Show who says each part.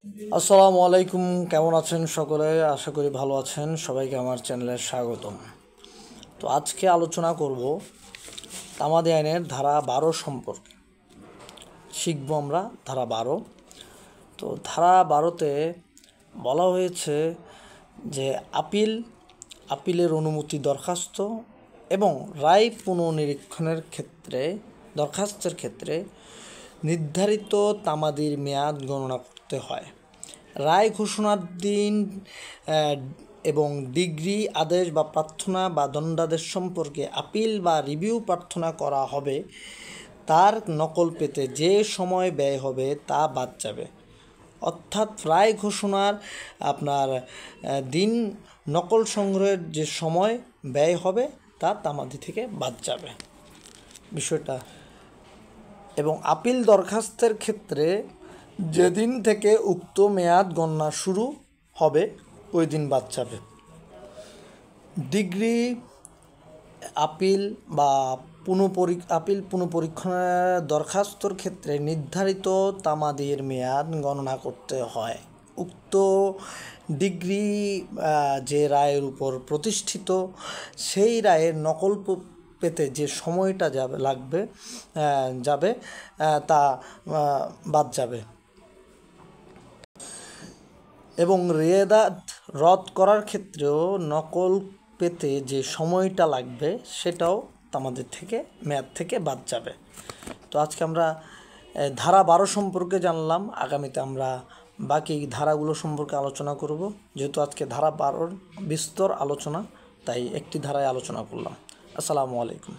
Speaker 1: আসসালামু আলাইকুম, কেমন আছেন সকলে? আশা করি ভালো আছেন। সবাইকে আমার চ্যানেলে স্বাগতম। তো আজকে আলোচনা করব তামাদি আইনের ধারা 12 সম্পর্কে। শিখব আমরা ধারা 12। তো ধারা 12তে বলা হয়েছে যে আপিলের অনুমতি দরখাস্ত এবং রায় পুনর্নিরীক্ষণের দরখাস্তের ক্ষেত্রে নির্ধারিত তামাদির মেয়াদ গণনা করতে হয়। রায় ঘোষণার দিন এবং ডিগ্রি, আদেশ বা প্রার্থনা বা দণ্ডাদেশ সম্পর্কে আপিল বা রিভিউ প্রার্থনা করা হবে, তার নকল পেতে যে সময় ব্যয় হবে তা বাদ যাবে। অর্থাৎ রায় ঘোষণার দিন নকল সংগ্রহের যে সময় ব্যয় হবে তা তামাদি থেকে বাদ যাবে বিষয়টা। এবং আপিল দরখাস্তের ক্ষেত্রে যেদিন থেকে উক্ত মেয়াদ গণনা শুরু হবে ওই দিন বাদ যাবে। ডিগ্রি, আপিল বা পুনঃপরীক্ষণের দরখাস্তর ক্ষেত্রে নির্ধারিত তামাদির মেয়াদ গণনা করতে হয়। উক্ত ডিগ্রি যে রায়ের উপর প্রতিষ্ঠিত, সেই রায়ের নকল পেতে যে সময়টা যাবে তা বাদ যাবে। এবং রেয়াদাত রদ করার ক্ষেত্রেও নকল পেতে যে সময়টা লাগবে সেটাও আমাদের মেয়াদ থেকে বাদ যাবে। তো আজকে আমরা ধারা 12 সম্পর্কে জানলাম। আগামীতে আমরা বাকি ধারাগুলো সম্পর্কে আলোচনা করব। যেহেতু আজকে ধারা 12 বিস্তর আলোচনা, তাই একটি ধারায় আলোচনা করলাম। আসসালামু আলাইকুম।